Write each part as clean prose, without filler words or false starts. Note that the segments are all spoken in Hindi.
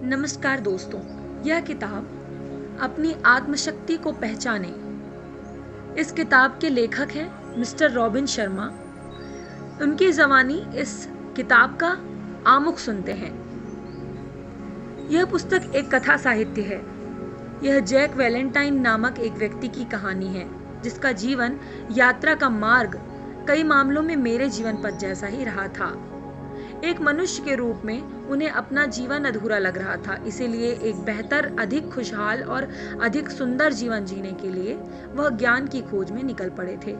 नमस्कार दोस्तों, यह किताब अपनी आत्मशक्ति को पहचाने। इस किताब के लेखक हैं मिस्टर रॉबिन शर्मा। उनकी ज़बानी इस किताब का आमुख सुनते हैं। यह पुस्तक एक कथा साहित्य है। यह जैक वैलेंटाइन नामक एक व्यक्ति की कहानी है जिसका जीवन यात्रा का मार्ग कई मामलों में मेरे जीवन पथ जैसा ही रहा था। एक मनुष्य के रूप में उन्हें अपना जीवन अधूरा लग रहा था, इसीलिए एक बेहतर, अधिक खुशहाल और अधिक सुंदर जीवन जीने के लिए वह ज्ञान की खोज में निकल पड़े थे।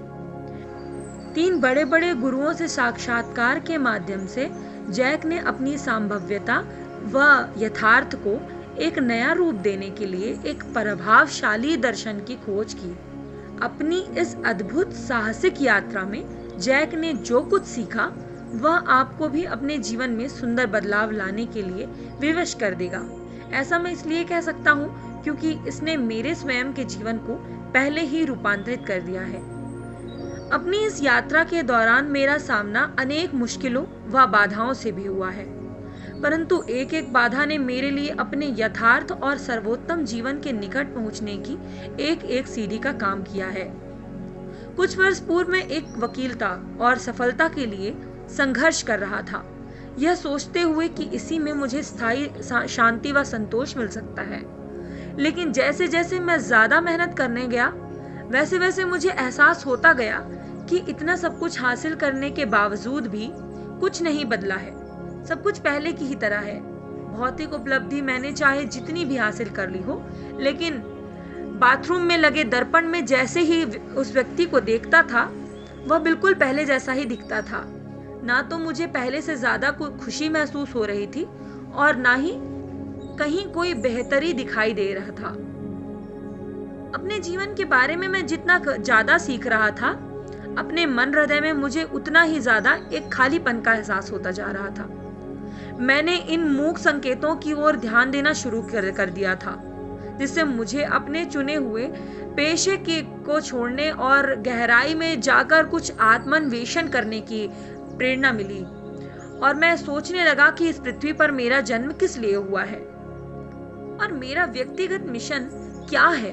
3 बड़े बड़े गुरुओं से साक्षात्कार के माध्यम से जैक ने अपनी संभाव्यता व यथार्थ को एक नया रूप देने के लिए एक प्रभावशाली दर्शन की खोज की। अपनी इस अद्भुत साहसिक यात्रा में जैक ने जो कुछ सीखा वह आपको भी अपने जीवन में सुंदर बदलाव लाने के लिए विवश कर देगा। ऐसा मैं इसलिए कह सकता हूँ क्योंकि इसने मेरे स्वयं के जीवन को पहले ही रूपांतरित कर दिया है। अपनी इस यात्रा के दौरान मेरा सामना अनेक मुश्किलों व बाधाओं से भी हुआ है, परंतु एक एक बाधा ने मेरे लिए अपने यथार्थ और सर्वोत्तम जीवन के निकट पहुंचने की एक एक सीढ़ी का काम किया है। कुछ वर्ष पूर्व मैं एक वकील था और सफलता के लिए संघर्ष कर रहा था, यह सोचते हुए कि इसी में मुझे स्थायी शांति व संतोष मिल सकता है। लेकिन जैसे जैसे मैं ज्यादा मेहनत करने गया वैसे वैसे मुझे एहसास होता गया कि इतना सब कुछ हासिल करने के बावजूद भी कुछ नहीं बदला है। सब कुछ पहले की ही तरह है। भौतिक उपलब्धि मैंने चाहे जितनी भी हासिल कर ली हो, लेकिन बाथरूम में लगे दर्पण में जैसे ही उस व्यक्ति को देखता था वह बिल्कुल पहले जैसा ही दिखता था। ना तो मुझे पहले से ज्यादा खुशी महसूस हो रही थी और ना ही कहीं कोई बेहतरी दिखाई दे रहा था। अपने जीवन के बारे में मैं जितना ज्यादा सीख रहा था, अपने मन हृदय में मुझे उतना ही ज्यादा एक खालीपन का एहसास होता जा रहा था। मैंने इन मूक संकेतों की ओर ध्यान देना शुरू कर दिया था, जिससे मुझे अपने चुने हुए पेशे को छोड़ने और गहराई में जाकर कुछ आत्मान्वेषण करने की प्रेरणा मिली। और मैं सोचने लगा कि इस पृथ्वी पर मेरा जन्म किस लिए हुआ है और मेरा व्यक्तिगत मिशन क्या है।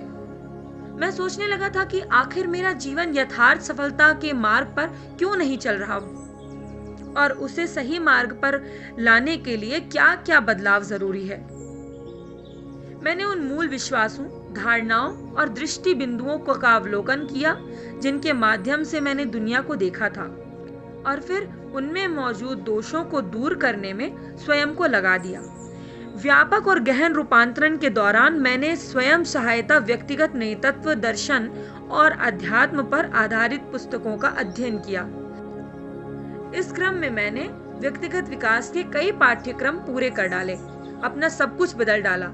मैं सोचने लगा था कि आखिर मेरा जीवन यथार्थ सफलता के मार्ग पर क्यों नहीं चल रहा और उसे सही मार्ग पर लाने के लिए क्या क्या बदलाव जरूरी है। मैंने उन मूल विश्वासों, धारणाओं और दृष्टि बिंदुओं का अवलोकन किया जिनके माध्यम से मैंने दुनिया को देखा था, और फिर उनमें मौजूद दोषों को दूर करने में स्वयं को लगा दिया। व्यापक और गहन रूपांतरण के दौरान मैंने स्वयं सहायता, व्यक्तिगत नेतृत्व, दर्शन और अध्यात्म पर आधारित पुस्तकों का अध्ययन किया। इस क्रम में मैंने व्यक्तिगत विकास के कई पाठ्यक्रम पूरे कर डाले, अपना सब कुछ बदल डाला,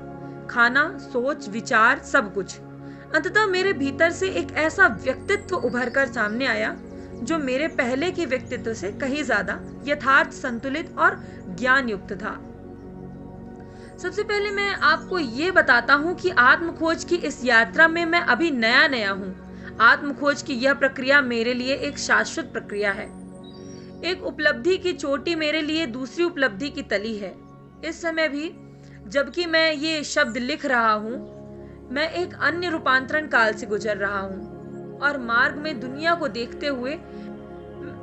खाना, सोच, विचार, सब कुछ। अंततः मेरे भीतर से एक ऐसा व्यक्तित्व उभर कर सामने आया जो मेरे पहले के व्यक्तित्व से कहीं ज्यादा यथार्थ, संतुलित और ज्ञान युक्त था। सबसे पहले मैं आपको ये बताता हूँ कि आत्मखोज की इस यात्रा में मैं अभी नया हूँ। आत्मखोज की यह प्रक्रिया मेरे लिए एक शाश्वत प्रक्रिया है। एक उपलब्धि की चोटी मेरे लिए दूसरी उपलब्धि की तली है। इस समय भी जबकि मैं ये शब्द लिख रहा हूँ, मैं एक अन्य रूपांतरण काल से गुजर रहा हूँ और मार्ग में दुनिया को देखते हुए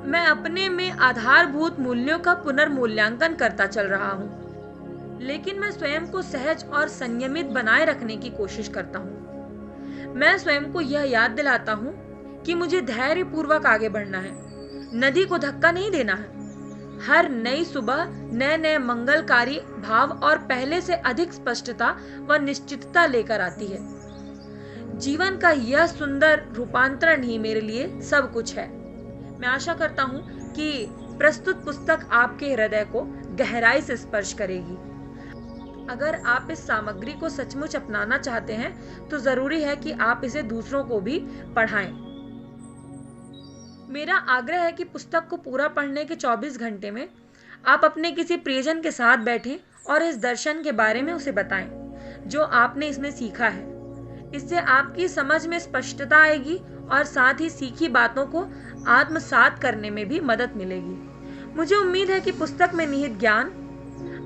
मैं अपने में आधारभूत मूल्यों का पुनर्मूल्यांकन करता चल रहा हूँ। लेकिन मैं स्वयं को सहज और संयमित बनाए रखने की कोशिश करता हूँ। मैं स्वयं को यह याद दिलाता हूँ कि मुझे धैर्य पूर्वक आगे बढ़ना है, नदी को धक्का नहीं देना है। हर नई सुबह नए नए मंगलकारी भाव और पहले से अधिक स्पष्टता व निश्चितता लेकर आती है। जीवन का यह सुंदर रूपांतरण ही मेरे लिए सब कुछ है। मैं आशा करता हूँ कि प्रस्तुत पुस्तक आपके हृदय को गहराई से स्पर्श करेगी। अगर आप इस सामग्री को सचमुच अपनाना चाहते हैं तो जरूरी है कि आप इसे दूसरों को भी पढ़ाएं। मेरा आग्रह है कि पुस्तक को पूरा पढ़ने के 24 घंटे में आप अपने किसी प्रियजन के साथ बैठें और इस दर्शन के बारे में उसे बताएं जो आपने इसमें सीखा है। इससे आपकी समझ में स्पष्टता आएगी और साथ ही सीखी बातों को आत्मसात करने में भी मदद मिलेगी। मुझे उम्मीद है कि पुस्तक में निहित ज्ञान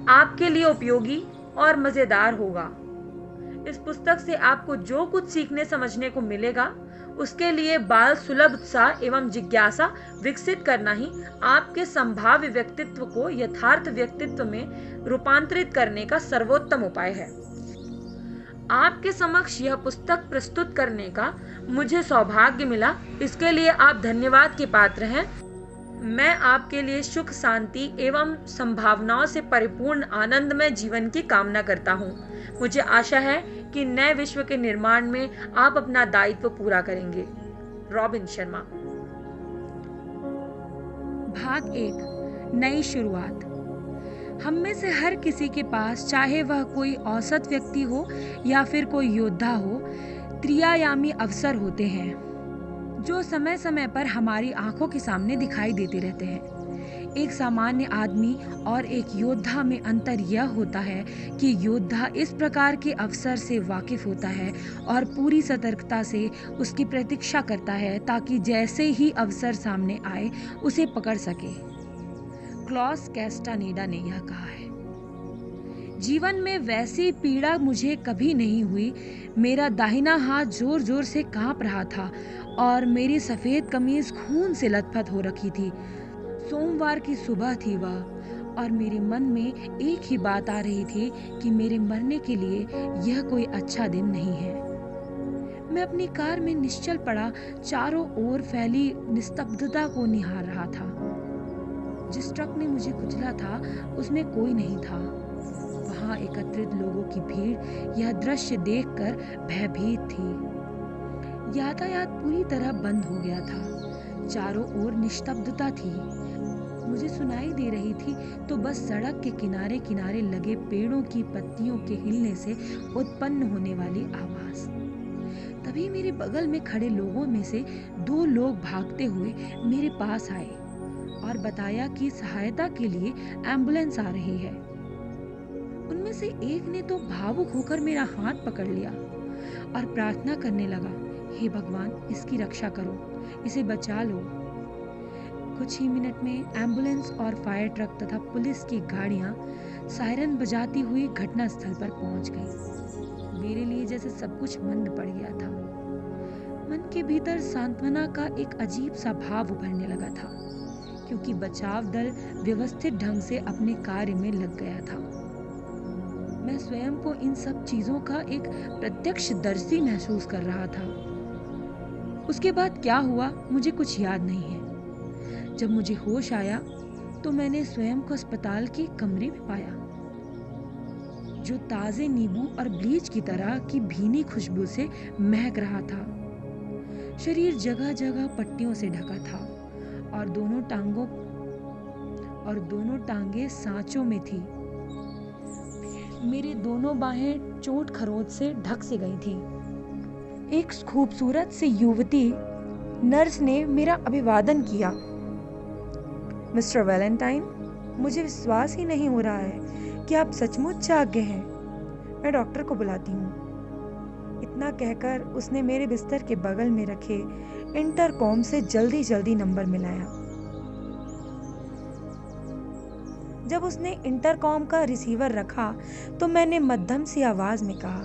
आपके लिए उपयोगी और मजेदार होगा। इस पुस्तक से आपको जो कुछ सीखने समझने को मिलेगा, उसके लिए बाल सुलभ उत्साह एवं जिज्ञासा विकसित करना ही आपके संभाव्य व्यक्तित्व को यथार्थ व्यक्तित्व में रूपांतरित करने का सर्वोत्तम उपाय है। आपके समक्ष यह पुस्तक प्रस्तुत करने का मुझे सौभाग्य मिला, इसके लिए आप धन्यवाद के पात्र हैं। मैं आपके लिए सुख, शांति एवं संभावनाओं से परिपूर्ण आनंदमय जीवन की कामना करता हूँ। मुझे आशा है कि नए विश्व के निर्माण में आप अपना दायित्व पूरा करेंगे। रॉबिन शर्मा। भाग 1, नई शुरुआत। हम में से हर किसी के पास, चाहे वह कोई औसत व्यक्ति हो या फिर कोई योद्धा हो, त्रियायामी अवसर होते हैं जो समय समय पर हमारी आंखों के सामने दिखाई देते रहते हैं। एक सामान्य आदमी और एक योद्धा में अंतर यह होता है कि योद्धा इस प्रकार के अवसर से वाकिफ होता है और पूरी सतर्कता से उसकी प्रतीक्षा करता है ताकि जैसे ही अवसर सामने आए उसे पकड़ सके। क्लॉस कैस्टानेडा ने यह कहा है। जीवन में वैसी पीड़ा मुझे कभी नहीं हुई। मेरा दाहिना हाथ जोर जोर से कांप रहा था और मेरी सफेद कमीज खून से लथपथ हो रखी थी। सोमवार की सुबह थी वह और मेरे मन में एक ही बात आ रही थी कि मेरे मरने के लिए यह कोई अच्छा दिन नहीं है। मैं अपनी कार में निश्चल पड़ा चारों ओर फैली निस्तब्धता को निहार रहा था। जिस ट्रक ने मुझे कुचला था उसमें कोई नहीं था। वहां एकत्रित लोगों की भीड़ यह दृश्य देखकर भयभीत थी। यातायात पूरी तरह बंद हो गया था। चारों ओर निस्तब्धता थी। मुझे सुनाई दे रही थी तो बस सड़क के किनारे किनारे लगे पेड़ों की पत्तियों के हिलने से उत्पन्न होने वाली आवाज। तभी मेरे बगल में खड़े लोगों में से 2 लोग भागते हुए मेरे पास आए और बताया कि सहायता के लिए एम्बुलेंस आ रही है। उनमें से एक ने तो भावुक होकर मेरा हाथ पकड़ लिया और प्रार्थना करने लगा, हे भगवान, इसकी रक्षा करो, इसे बचा लो। कुछ ही मिनट में एम्बुलेंस और फायर ट्रक तथा पुलिस की गाड़ियां सायरन बजाती हुई घटनास्थल पर पहुंच गई। मेरे लिए जैसे सब कुछ मंद पड़ गया था। मन के भीतर सांत्वना का एक अजीब सा भाव उभरने लगा था, क्योंकि बचाव दल व्यवस्थित ढंग से अपने कार्य में लग गया था। मैं स्वयं को इन सब चीजों का एक प्रत्यक्षदर्शी महसूस कर रहा था। उसके बाद क्या हुआ मुझे कुछ याद नहीं है। जब मुझे होश आया तो मैंने स्वयं को अस्पताल के कमरे में पाया, जो ताजे नींबू और ब्लीच की तरह की भीनी खुशबू से महक रहा था। शरीर जगह जगह पट्टियों से ढका था और दोनों टांगें सांचों में थी। मेरी दोनों बाहें चोट खरोंच से ढक से गई थी। एक खूबसूरत सी युवती नर्स ने मेरा अभिवादन किया। मिस्टर वैलेंटाइन, मुझे विश्वास ही नहीं हो रहा है कि आप सचमुच जाग गए हैं। मैं डॉक्टर को बुलाती हूँ। इतना कहकर उसने मेरे बिस्तर के बगल में रखे इंटरकॉम से जल्दी जल्दी नंबर मिलाया। जब उसने इंटरकॉम का रिसीवर रखा तो मैंने मध्यम सी आवाज में कहा,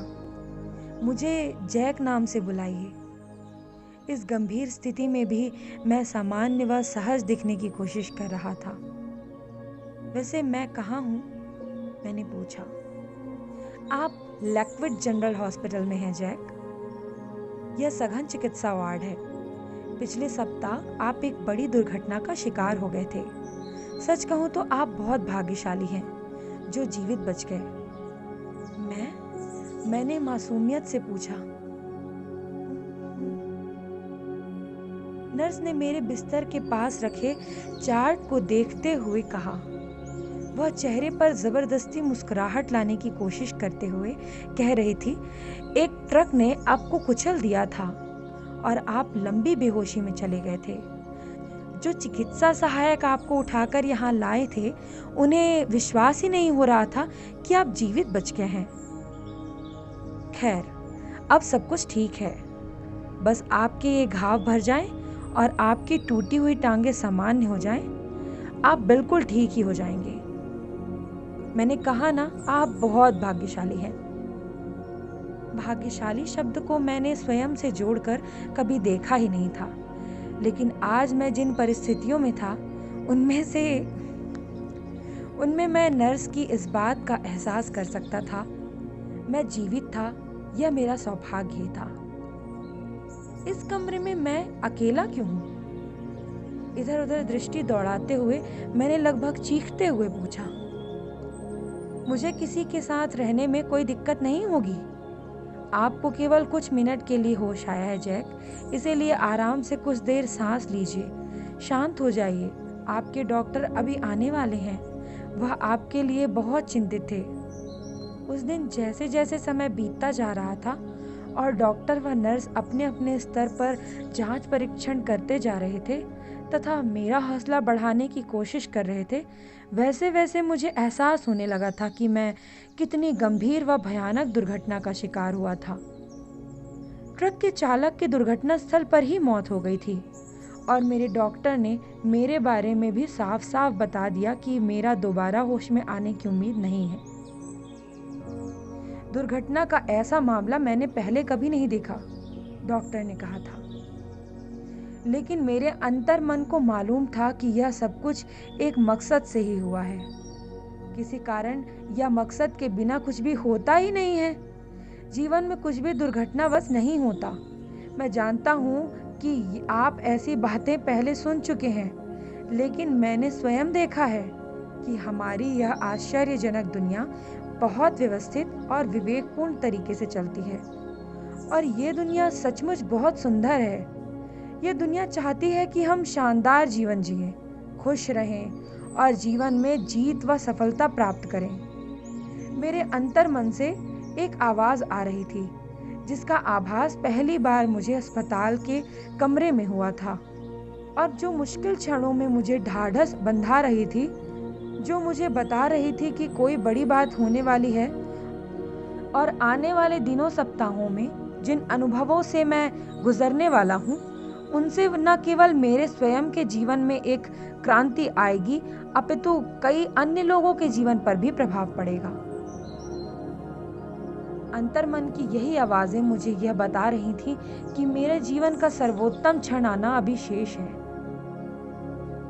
मुझे जैक नाम से बुलाइए। इस गंभीर स्थिति में भी मैं सामान्य व सहज दिखने की कोशिश कर रहा था। वैसे मैं कहाँ हूँ? मैंने पूछा। आप लैकविड जनरल हॉस्पिटल में हैं जैक। यह सघन चिकित्सा वार्ड है। पिछले सप्ताह आप एक बड़ी दुर्घटना का शिकार हो गए थे। सच कहूँ तो आप बहुत भाग्यशाली हैं जो जीवित बच गए। मैंने मासूमियत से पूछा। नर्स ने मेरे बिस्तर के पास रखे चार्ट को देखते हुए कहा। वह चेहरे पर जबरदस्ती मुस्कुराहट लाने की कोशिश करते हुए कह रही थी, एक ट्रक ने आपको कुचल दिया था और आप लंबी बेहोशी में चले गए थे। जो चिकित्सा सहायक आपको उठाकर यहाँ लाए थे, उन्हें विश्वास ही नहीं हो रहा था कि आप जीवित बच गए हैं। खैर, अब सब कुछ ठीक है। बस आपके ये घाव भर जाएं और आपकी टूटी हुई टांगें सामान्य हो जाएं, आप बिल्कुल ठीक ही हो जाएंगे। मैंने कहा ना, आप बहुत भाग्यशाली हैं। भाग्यशाली शब्द को मैंने स्वयं से जोड़कर कभी देखा ही नहीं था, लेकिन आज मैं जिन परिस्थितियों में था उनमें मैं नर्स की इस बात का एहसास कर सकता था। मैं जीवित था, यह मेरा सौभाग्य ही था। इस कमरे में मैं अकेला क्यों हूँ? इधर उधर दृष्टि दौड़ाते हुए मैंने लगभग चीखते हुए पूछा, मुझे किसी के साथ रहने में कोई दिक्कत नहीं होगी? आपको केवल कुछ मिनट के लिए होश आया है जैक, इसीलिए आराम से कुछ देर सांस लीजिए, शांत हो जाइए। आपके डॉक्टर अभी आने वाले हैं। वह आपके लिए बहुत चिंतित थे। उस दिन जैसे जैसे समय बीतता जा रहा था और डॉक्टर व नर्स अपने अपने स्तर पर जांच परीक्षण करते जा रहे थे तथा मेरा हौसला बढ़ाने की कोशिश कर रहे थे, वैसे वैसे मुझे एहसास होने लगा था कि मैं कितनी गंभीर व भयानक दुर्घटना का शिकार हुआ था। ट्रक के चालक की दुर्घटना स्थल पर ही मौत हो गई थी और मेरे डॉक्टर ने मेरे बारे में भी साफ साफ बता दिया कि मेरा दोबारा होश में आने की उम्मीद नहीं है। दुर्घटना का ऐसा मामला मैंने पहले कभी नहीं देखा, डॉक्टर ने कहा था। लेकिन मेरे अंतर मन को मालूम था कि यह सब कुछ एक मकसद से ही हुआ है। किसी कारण या मकसद के बिना कुछ भी होता ही नहीं है। जीवन में कुछ भी दुर्घटनावश नहीं होता। मैं जानता हूँ कि आप ऐसी बातें पहले सुन चुके हैं, लेकिन मैंने स्वयं देखा है कि हमारी यह आश्चर्यजनक दुनिया बहुत व्यवस्थित और विवेकपूर्ण तरीके से चलती है। और ये दुनिया सचमुच बहुत सुंदर है। ये दुनिया चाहती है कि हम शानदार जीवन जिएं, खुश रहें और जीवन में जीत व सफलता प्राप्त करें। मेरे अंतर मन से एक आवाज़ आ रही थी, जिसका आभास पहली बार मुझे अस्पताल के कमरे में हुआ था और जो मुश्किल क्षणों में मुझे ढाढ़स बंधा रही थी, जो मुझे बता रही थी कि कोई बड़ी बात होने वाली है और आने वाले दिनों सप्ताहों में जिन अनुभवों से मैं गुजरने वाला हूँ, उनसे न केवल मेरे स्वयं के जीवन में एक क्रांति आएगी, अपितु कई अन्य लोगों के जीवन पर भी प्रभाव पड़ेगा। अंतर्मन की यही आवाजें मुझे यह बता रही थी कि मेरे जीवन का सर्वोत्तम क्षण आना अभी शेष है।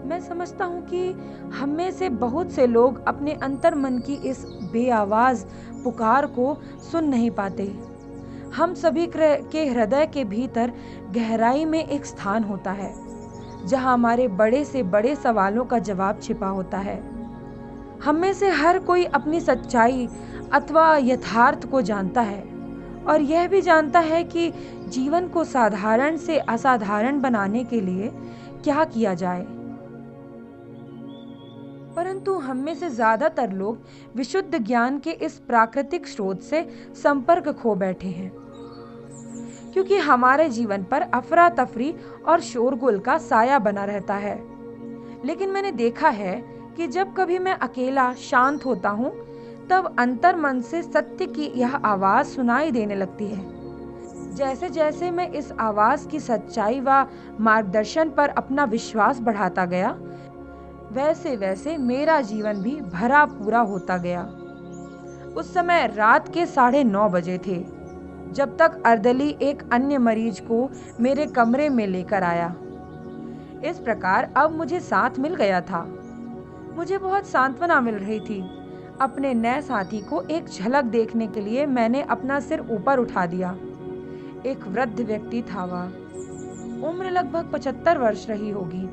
मैं समझता हूँ कि हम में से बहुत से लोग अपने अंतर्मन की इस बेआवाज पुकार को सुन नहीं पाते। हम सभी के हृदय के भीतर गहराई में एक स्थान होता है, जहाँ हमारे बड़े से बड़े सवालों का जवाब छिपा होता है। हम में से हर कोई अपनी सच्चाई अथवा यथार्थ को जानता है और यह भी जानता है कि जीवन को साधारण से असाधारण बनाने के लिए क्या किया जाए। परंतु हम में से ज्यादातर लोग विशुद्ध ज्ञान के इस प्राकृतिक स्रोत से संपर्क खो बैठे हैं, क्योंकि हमारे जीवन पर अफरा तफरी और शोरगुल का साया बना रहता है। लेकिन मैंने देखा है कि जब कभी मैं अकेला शांत होता हूँ, तब अंतर मन से सत्य की यह आवाज सुनाई देने लगती है। जैसे जैसे मैं इस आवाज की सच्चाई व मार्गदर्शन पर अपना विश्वास बढ़ाता गया, वैसे वैसे मेरा जीवन भी भरा पूरा होता गया। उस समय रात के 9:30 बजे थे, जब तक अर्दली एक अन्य मरीज को मेरे कमरे में लेकर आया। इस प्रकार अब मुझे साथ मिल गया था। मुझे बहुत सांत्वना मिल रही थी। अपने नए साथी को एक झलक देखने के लिए मैंने अपना सिर ऊपर उठा दिया। एक वृद्ध व्यक्ति था वह। उम्र लगभग 75 वर्ष रही होगी।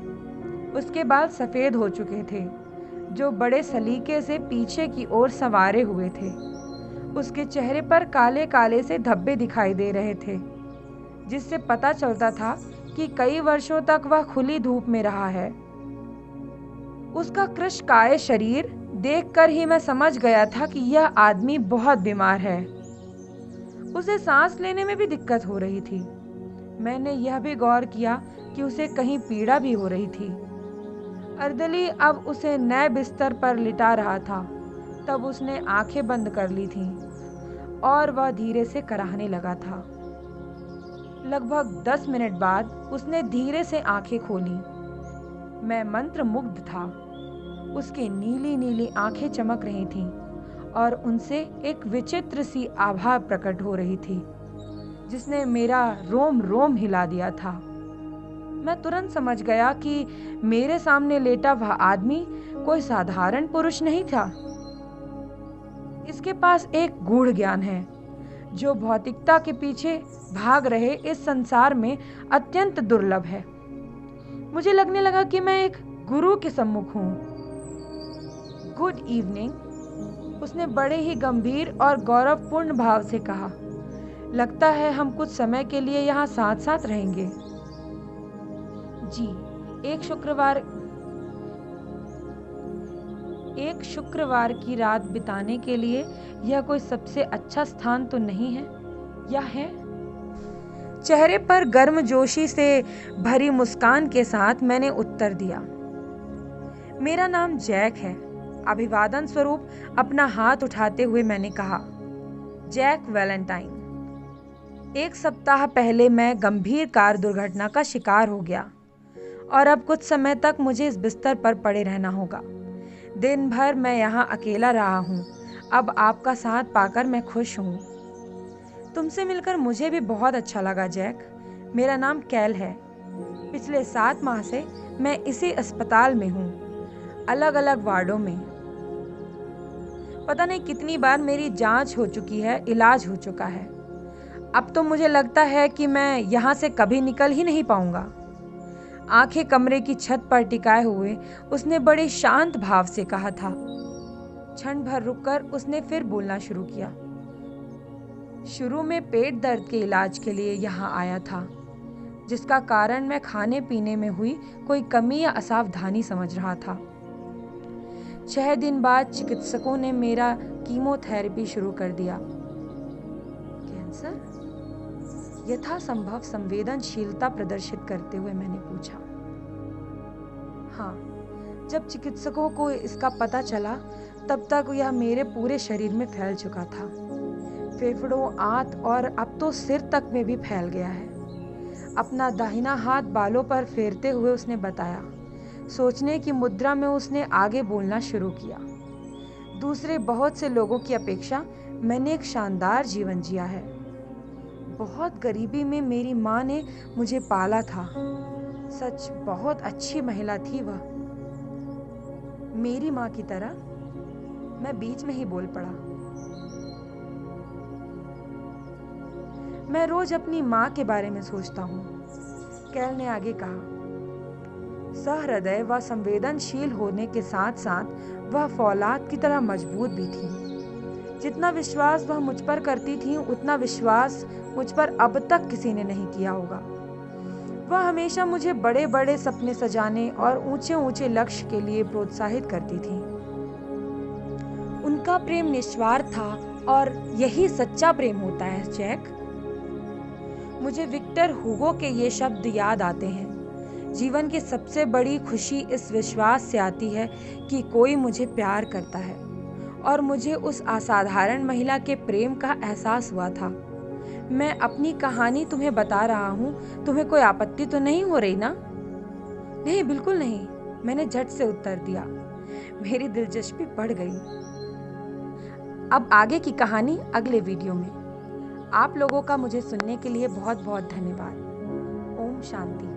उसके बाल सफेद हो चुके थे, जो बड़े सलीके से पीछे की ओर संवारे हुए थे। उसके चेहरे पर काले काले से धब्बे दिखाई दे रहे थे, जिससे पता चलता था कि कई वर्षों तक वह खुली धूप में रहा है। उसका कृशकाय शरीर देखकर ही मैं समझ गया था कि यह आदमी बहुत बीमार है। उसे सांस लेने में भी दिक्कत हो रही थी। मैंने यह भी गौर किया कि उसे कहीं पीड़ा भी हो रही थी। अर्दली अब उसे नए बिस्तर पर लिटा रहा था। तब उसने आंखें बंद कर ली थीं और वह धीरे से कराहने लगा था। लगभग 10 मिनट बाद उसने धीरे से आंखें खोली। मैं मंत्रमुग्ध था। उसकी नीली नीली आंखें चमक रही थीं और उनसे एक विचित्र सी आभा प्रकट हो रही थी जिसने मेरा रोम रोम हिला दिया था। मैं तुरंत समझ गया कि मेरे सामने लेटा वह आदमी कोई साधारण पुरुष नहीं था। इसके पास एक गूढ़ ज्ञान है जो भौतिकता के पीछे भाग रहे इस संसार में अत्यंत दुर्लभ है। मुझे लगने लगा कि मैं एक गुरु के सम्मुख हूँ। गुड इवनिंग, उसने बड़े ही गंभीर और गौरवपूर्ण भाव से कहा। लगता है हम कुछ समय के लिए यहाँ साथ साथ रहेंगे। जी, एक शुक्रवार की रात बिताने के लिए यह कोई सबसे अच्छा स्थान तो नहीं है, या है? चेहरे पर गर्मजोशी से भरी मुस्कान के साथ मैंने उत्तर दिया, मेरा नाम जैक है। अभिवादन स्वरूप अपना हाथ उठाते हुए मैंने कहा, जैक वैलेंटाइन। 1 सप्ताह पहले मैं गंभीर कार दुर्घटना का शिकार हो गया और अब कुछ समय तक मुझे इस बिस्तर पर पड़े रहना होगा। दिन भर मैं यहाँ अकेला रहा हूँ। अब आपका साथ पाकर मैं खुश हूँ। तुमसे मिलकर मुझे भी बहुत अच्छा लगा जैक। मेरा नाम कैल है। पिछले 7 माह से मैं इसी अस्पताल में हूँ, अलग अलग वार्डों में। पता नहीं कितनी बार मेरी जांच हो चुकी है, इलाज हो चुका है। अब तो मुझे लगता है कि मैं यहाँ से कभी निकल ही नहीं पाऊंगा। आंखें कमरे की छत पर टिकाए हुए उसने बड़े शांत भाव से कहा था। क्षण भर रुककर उसने फिर बोलना शुरू किया। शुरू में पेट दर्द के इलाज के लिए यहाँ आया था, जिसका कारण मैं खाने पीने में हुई कोई कमी या असावधानी समझ रहा था। 6 दिन बाद चिकित्सकों ने मेरा कीमोथेरेपी शुरू कर दिया। कैंसर? यथासंभव संवेदनशीलता प्रदर्शित करते हुए मैंने पूछा। हाँ, जब चिकित्सकों को इसका पता चला तब तक यह मेरे पूरे शरीर में फैल चुका था, फेफड़ों, आंत और अब तो सिर तक में भी फैल गया है। अपना दाहिना हाथ बालों पर फेरते हुए उसने बताया। सोचने की मुद्रा में उसने आगे बोलना शुरू किया। दूसरे बहुत से लोगों की अपेक्षा मैंने एक शानदार जीवन जिया है। बहुत गरीबी में मेरी माँ ने मुझे पाला था। सच बहुत अच्छी महिला थी वह, मेरी माँ की तरह। मैं बीच में ही बोल पड़ा। मैं रोज अपनी माँ के बारे में सोचता हूँ, कैल ने आगे कहा। सहृदय व संवेदनशील होने के साथ साथ वह फौलाद की तरह मजबूत भी थी। जितना विश्वास वह मुझ पर करती थी उतना विश्वास मुझ पर अब तक किसी ने नहीं किया होगा। वह हमेशा मुझे बड़े बड़े सपने सजाने और ऊंचे ऊंचे लक्ष्य के लिए प्रोत्साहित करती थी। उनका प्रेम निस्वार्थ था और यही सच्चा प्रेम होता है जैक। मुझे विक्टर हुगो के ये शब्द याद आते हैं, जीवन की सबसे बड़ी खुशी इस विश्वास से आती है कि कोई मुझे प्यार करता है। और मुझे उस असाधारण महिला के प्रेम का एहसास हुआ था। मैं अपनी कहानी तुम्हें बता रहा हूँ, तुम्हें कोई आपत्ति तो नहीं हो रही ना? नहीं, बिल्कुल नहीं, मैंने झट से उत्तर दिया। मेरी दिलचस्पी बढ़ गई। अब आगे की कहानी अगले वीडियो में। आप लोगों का मुझे सुनने के लिए बहुत बहुत धन्यवाद। ओम शांति।